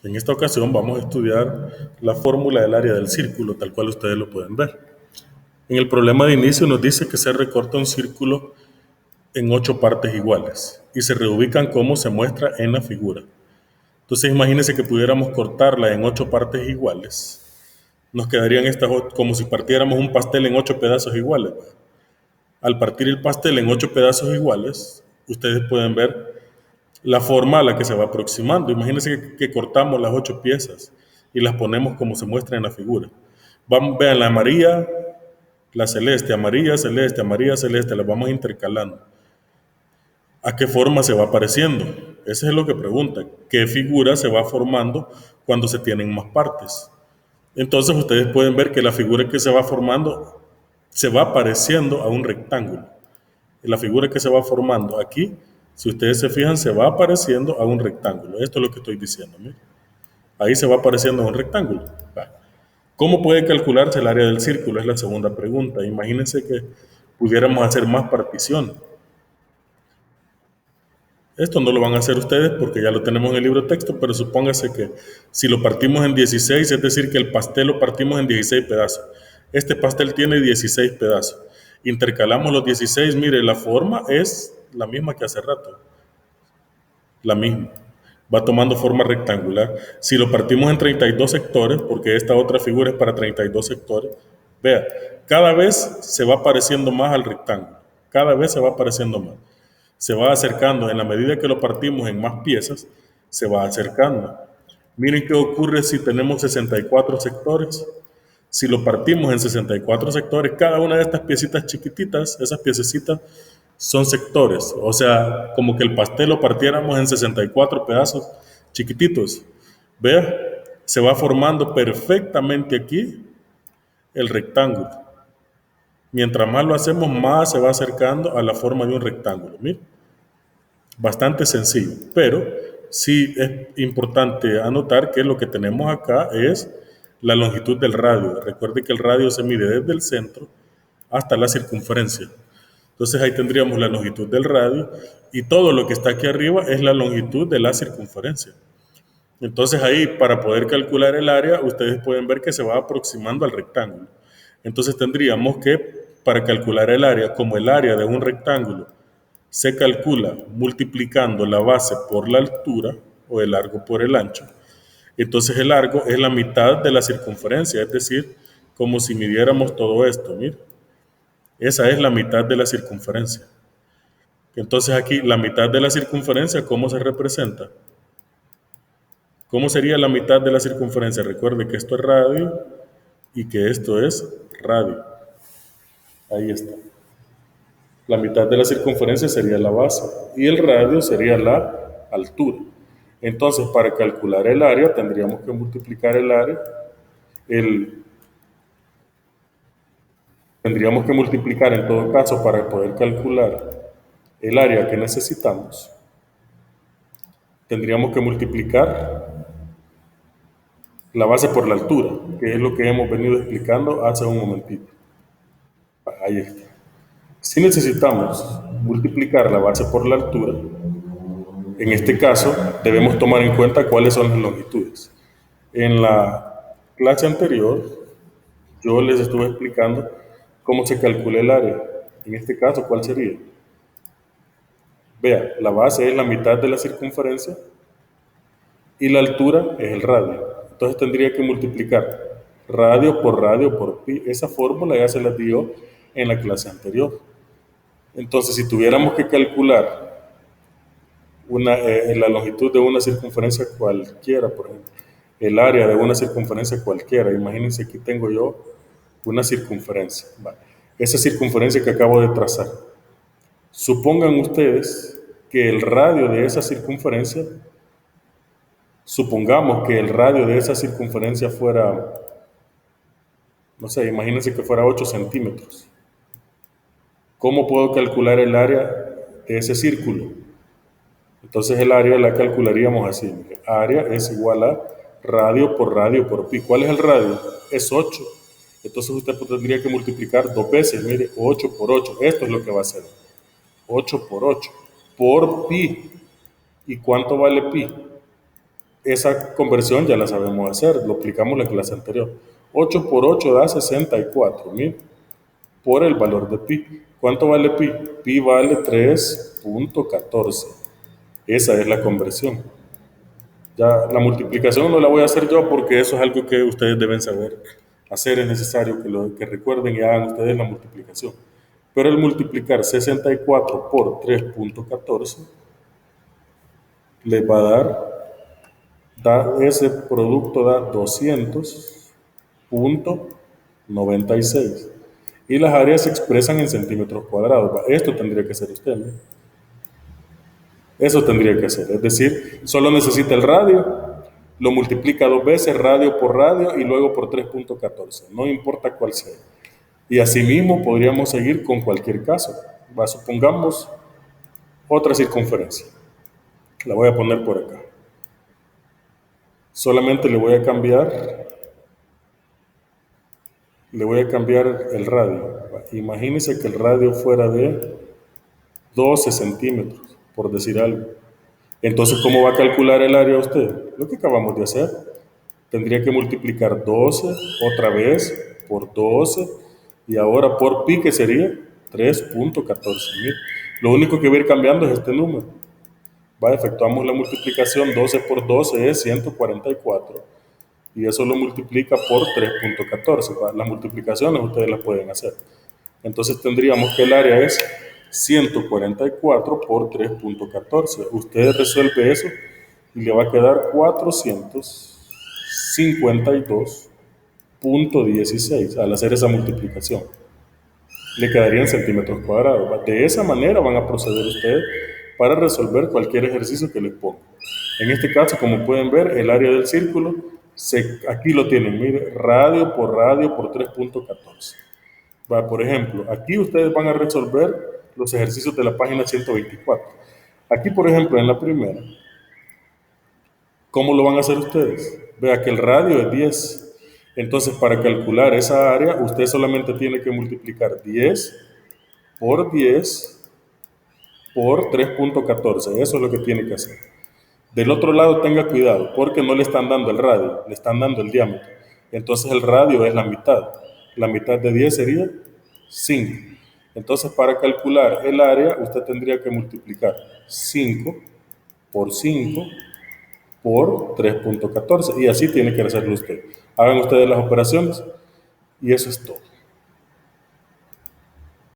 En esta ocasión vamos a estudiar la fórmula del área del círculo, tal cual ustedes lo pueden ver. En el problema de inicio nos dice que se recorta un círculo en 8 partes iguales y se reubican como se muestra en la figura. Entonces imagínense que pudiéramos cortarla en 8 partes iguales. Nos quedarían estas como si partiéramos un pastel en 8 pedazos iguales. Al partir el pastel en 8 pedazos iguales, ustedes pueden ver la forma a la que se va aproximando. Imagínense que cortamos las 8 piezas y las ponemos como se muestra en la figura. Vean la amarilla, la celeste, amarilla, celeste, las vamos intercalando. ¿A qué forma se va apareciendo? Ese es lo que pregunta. ¿Qué figura se va formando cuando se tienen más partes? Entonces ustedes pueden ver que la figura que se va formando se va pareciendo a un rectángulo. Y la figura que se va formando aquí, si ustedes se fijan, se va apareciendo a un rectángulo. Esto es lo que estoy diciendo. Miren. Ahí se va apareciendo a un rectángulo. ¿Cómo puede calcularse el área del círculo? Es la segunda pregunta. Imagínense que pudiéramos hacer más particiones. Esto no lo van a hacer ustedes porque ya lo tenemos en el libro de texto, pero supóngase que si lo partimos en 16, es decir, que el pastel lo partimos en 16 pedazos. Este pastel tiene 16 pedazos. Intercalamos los 16, mire, la forma es la misma que hace rato, la misma. Va tomando forma rectangular. Si lo partimos en 32 sectores, porque esta otra figura es para 32 sectores, vea, cada vez se va pareciendo más al rectángulo, cada vez se va pareciendo más. Se va acercando, en la medida que lo partimos en más piezas, se va acercando. Miren qué ocurre si tenemos 64 sectores. Si lo partimos en 64 sectores, cada una de estas piecitas chiquititas, esas piececitas, son sectores. O sea, como que el pastel lo partiéramos en 64 pedazos chiquititos. Vea, se va formando perfectamente aquí el rectángulo. Mientras más lo hacemos, más se va acercando a la forma de un rectángulo. Miren. Bastante sencillo, pero sí es importante anotar que lo que tenemos acá es la longitud del radio. Recuerde que el radio se mide desde el centro hasta la circunferencia. Entonces ahí tendríamos la longitud del radio y todo lo que está aquí arriba es la longitud de la circunferencia. Entonces ahí para poder calcular el área, ustedes pueden ver que se va aproximando al rectángulo. Entonces tendríamos que, para calcular el área, como el área de un rectángulo se calcula multiplicando la base por la altura o el largo por el ancho. Entonces el largo es la mitad de la circunferencia, es decir, como si midiéramos todo esto. Mira, esa es la mitad de la circunferencia. Entonces aquí la mitad de la circunferencia, ¿cómo se representa? ¿Cómo sería la mitad de la circunferencia? Recuerde que esto es radio y que esto es radio. Ahí está. La mitad de la circunferencia sería la base y el radio sería la altura. Entonces, para calcular el área, tendríamos que multiplicar el área, tendríamos que multiplicar en todo caso para poder calcular el área que necesitamos, tendríamos que multiplicar la base por la altura, que es lo que hemos venido explicando hace un momentito. Ahí está. Si necesitamos multiplicar la base por la altura, en este caso debemos tomar en cuenta cuáles son las longitudes. En la clase anterior yo les estuve explicando cómo se calcula el área. En este caso, ¿cuál sería? Vea, la base es la mitad de la circunferencia y la altura es el radio. Entonces tendría que multiplicar radio por pi. Esa fórmula ya se la dio en la clase anterior. Entonces, si tuviéramos que calcular la longitud de una circunferencia cualquiera, por ejemplo, el área de una circunferencia cualquiera, imagínense aquí tengo yo una circunferencia. Vale. Esa circunferencia que acabo de trazar. Supongan ustedes que el radio de esa circunferencia, supongamos que el radio de esa circunferencia fuera, no sé, imagínense que fuera 8 centímetros. ¿Cómo puedo calcular el área de ese círculo? Entonces el área la calcularíamos así. Área es igual a radio por pi. ¿Cuál es el radio? Es 8. Entonces usted tendría que multiplicar 2 veces. Mire, 8 por 8. Esto es lo que va a hacer. 8 por 8 por pi. ¿Y cuánto vale pi? Esa conversión ya la sabemos hacer, lo aplicamos en la clase anterior. 8 por 8 da 64.000 por el valor de pi. ¿Cuánto vale pi? Pi vale 3.14. Esa es la conversión. Ya la multiplicación no la voy a hacer yo porque eso es algo que ustedes deben saber hacer. Es necesario que recuerden y hagan ustedes la multiplicación. Pero el multiplicar 64 por 3.14 les va a ese producto da 200.96. Y las áreas se expresan en centímetros cuadrados. Esto tendría que ser usted, ¿no? Eso tendría que hacer. Es decir, solo necesita el radio, lo multiplica 2 veces, radio por radio, y luego por 3.14. No importa cuál sea. Y asimismo podríamos seguir con cualquier caso. Supongamos otra circunferencia. La voy a poner por acá. Solamente le voy a cambiar el radio. Imagínese que el radio fuera de 12 centímetros, por decir algo. Entonces, ¿cómo va a calcular el área usted? Lo que acabamos de hacer. Tendría que multiplicar 12 otra vez por 12 y ahora por pi, que sería 3.14.000. Lo único que va a ir cambiando es este número. Efectuamos la multiplicación, 12 por 12 es 144 y eso lo multiplica por 3.14. Las multiplicaciones ustedes las pueden hacer. Entonces tendríamos que el área es 144 por 3.14. Usted resuelve eso y le va a quedar 452.16 al hacer esa multiplicación. Le quedarían centímetros cuadrados. De esa manera van a proceder ustedes para resolver cualquier ejercicio que les ponga. En este caso, como pueden ver, el área del círculo, aquí lo tienen, mire, radio por 3.14. Por ejemplo, aquí ustedes van a resolver los ejercicios de la página 124. Aquí, por ejemplo, en la primera, ¿cómo lo van a hacer ustedes? Vea que el radio es 10. Entonces, para calcular esa área, usted solamente tiene que multiplicar 10 por 10 por 3.14. Eso es lo que tiene que hacer. Del otro lado, tenga cuidado, porque no le están dando el radio, le están dando el diámetro. Entonces, el radio es la mitad. La mitad de 10 sería 5. Entonces, para calcular el área, usted tendría que multiplicar 5 por 5 por 3.14. Y así tiene que hacerlo usted. Hagan ustedes las operaciones y eso es todo.